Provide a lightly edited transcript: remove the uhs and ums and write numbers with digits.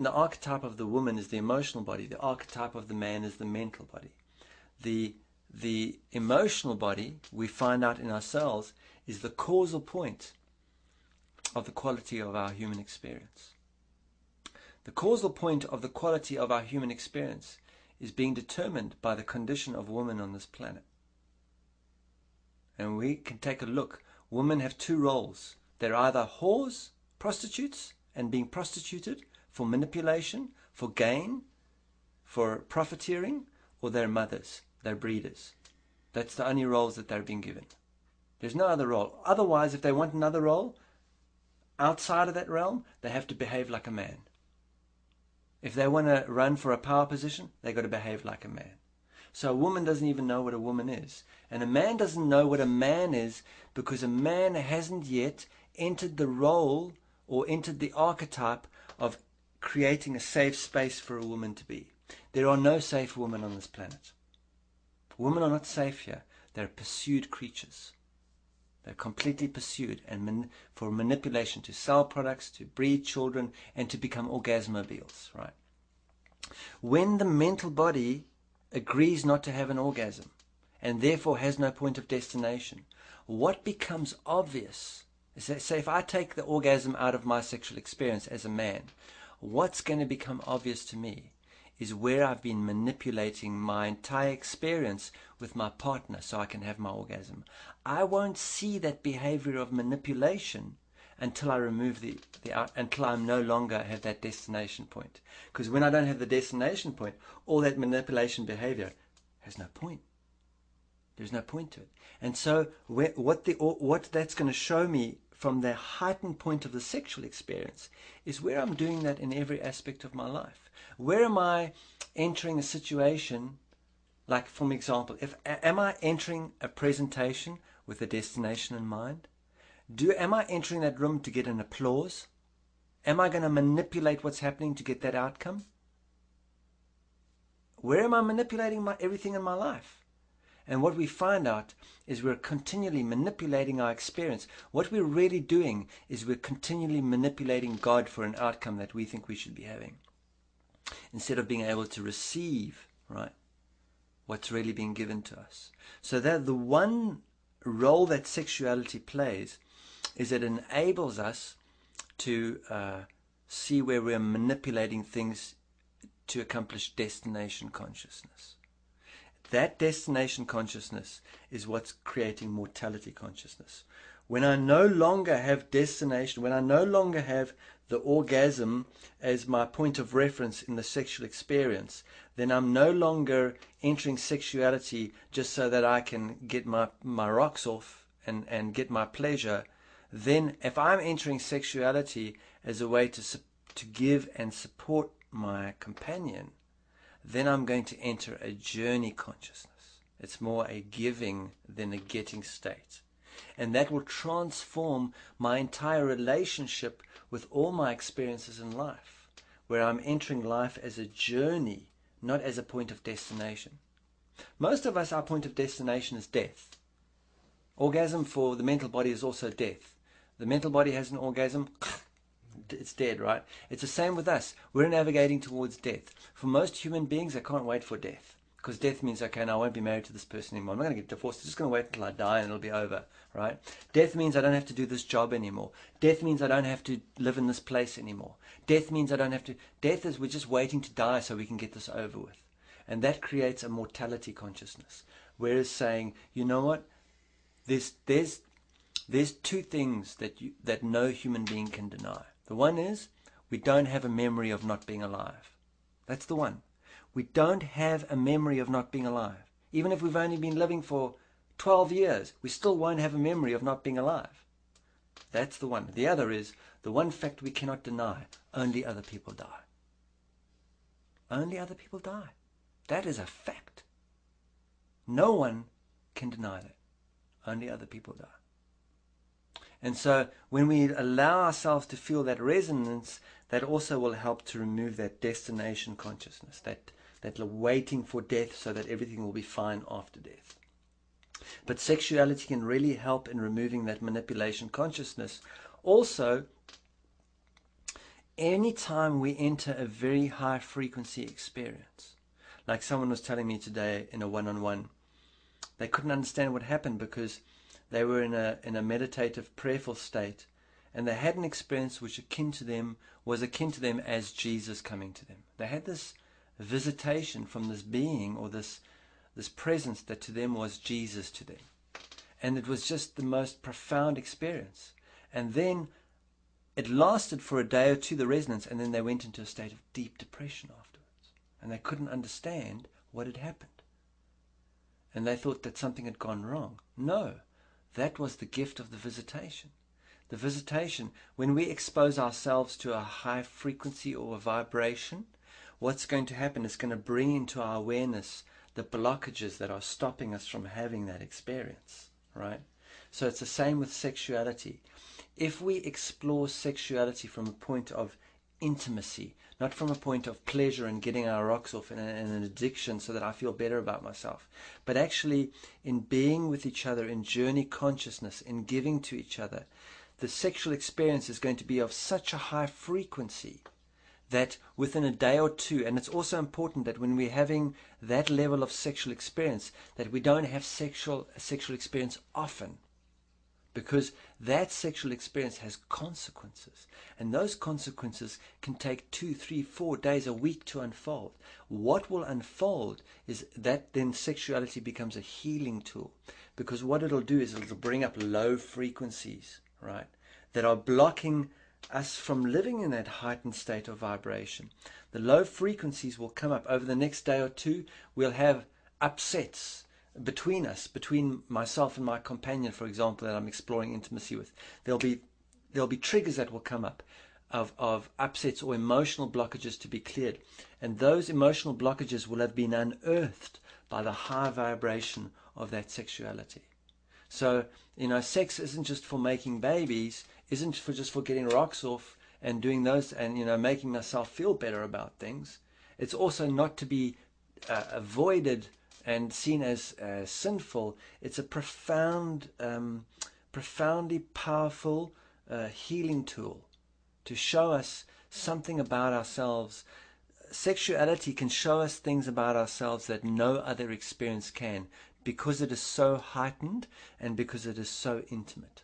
the archetype of the woman is the emotional body. The archetype of the man is the mental body. The emotional body, we find out in ourselves, is the causal point of the quality of our human experience. The causal point of the quality of our human experience is being determined by the condition of woman on this planet. And we can take a look. Women have two roles. They're either whores, prostitutes, and being prostituted for manipulation, for gain, for profiteering, or they're mothers, they're breeders. That's the only roles that they're being given. There's no other role. Otherwise, if they want another role outside of that realm, they have to behave like a man. If they want to run for a power position, they've got to behave like a man. So a woman doesn't even know what a woman is. And a man doesn't know what a man is because a man hasn't yet entered the role or entered the archetype of creating a safe space for a woman to be. There are no safe women on this planet. Women are not safe here. They're pursued creatures. They're completely pursued and for manipulation, to sell products, to breed children, and to become orgasmobiles, right? When the mental body agrees not to have an orgasm and therefore has no point of destination, what becomes obvious is that, say, if I take the orgasm out of my sexual experience as a man, what's going to become obvious to me is where I've been manipulating my entire experience with my partner so I can have my orgasm. I won't see that behavior of manipulation until I remove until I no longer have that destination point. Because when I don't have the destination point, all that manipulation behavior has no point. There's no point to it. And so what that's going to show me from the heightened point of the sexual experience is where I'm doing that in every aspect of my life. Where am I entering a situation, like, for example, am I entering a presentation with a destination in mind? Am I entering that room to get an applause? Am I going to manipulate what's happening to get that outcome? Where am I manipulating everything in my life? And what we find out is we're continually manipulating our experience. What we're really doing is we're continually manipulating God for an outcome that we think we should be having, instead of being able to receive, right, what's really being given to us. So that the one role that sexuality plays is it enables us to see where we're manipulating things to accomplish destination consciousness. That destination consciousness is what's creating mortality consciousness. When I no longer have destination, when I no longer have the orgasm as my point of reference in the sexual experience, then I'm no longer entering sexuality just so that I can get my rocks off and get my pleasure. Then if I'm entering sexuality as a way to give and support my companion, then I'm going to enter a journey consciousness. It's more a giving than a getting state. And that will transform my entire relationship with all my experiences in life, where I'm entering life as a journey, not as a point of destination. Most of us, our point of destination is death. Orgasm for the mental body is also death. The mental body has an orgasm, it's dead, right? It's the same with us. We're navigating towards death. For most human beings, they can't wait for death. Because death means, okay, now I won't be married to this person anymore. I'm not going to get divorced. I'm just going to wait until I die and it'll be over, right? Death means I don't have to do this job anymore. Death means I don't have to live in this place anymore. Death means I don't have to... Death is we're just waiting to die so we can get this over with. And that creates a mortality consciousness. Whereas saying, you know what? There's two things that no human being can deny. The one is we don't have a memory of not being alive. That's the one. We don't have a memory of not being alive. Even if we've only been living for 12 years, we still won't have a memory of not being alive. That's the one. The other is the one fact we cannot deny. Only other people die. Only other people die. That is a fact. No one can deny that. Only other people die. And so when we allow ourselves to feel that resonance, that also will help to remove that destination consciousness, that waiting for death so that everything will be fine after death. But sexuality can really help in removing that manipulation consciousness. Also, anytime we enter a very high frequency experience, like someone was telling me today in a one-on-one, they couldn't understand what happened because they were in a meditative, prayerful state, and they had an experience which was akin to them as Jesus coming to them. They had this visitation from this being or this presence that to them was Jesus to them. And it was just the most profound experience. And then it lasted for a day or two, the resonance, and then they went into a state of deep depression afterwards. And they couldn't understand what had happened. And they thought that something had gone wrong. No, that was the gift of the visitation. The visitation, when we expose ourselves to a high frequency or a vibration, what's going to happen is going to bring into our awareness the blockages that are stopping us from having that experience, right? So it's the same with sexuality. If we explore sexuality from a point of intimacy, not from a point of pleasure and getting our rocks off and an addiction so that I feel better about myself, but actually in being with each other, in journey consciousness, in giving to each other, the sexual experience is going to be of such a high frequency that within a day or two, and it's also important that when we're having that level of sexual experience, that we don't have sexual experience often, because that sexual experience has consequences, and those consequences can take 2, 3, 4 days, a week to unfold. What will unfold is that then sexuality becomes a healing tool, because what it'll do is it'll bring up low frequencies, right, that are blocking us from living in that heightened state of vibration. The low frequencies will come up. Over the next day or two, we'll have upsets between us, between myself and my companion, for example, that I'm exploring intimacy with. There'll be triggers that will come up of upsets or emotional blockages to be cleared. And those emotional blockages will have been unearthed by the high vibration of that sexuality. So, sex isn't just for making babies, isn't just for getting rocks off and doing those and, making myself feel better about things. It's also not to be avoided and seen as sinful. It's a profoundly powerful healing tool to show us something about ourselves. Sexuality can show us things about ourselves that no other experience can, because it is so heightened and because it is so intimate.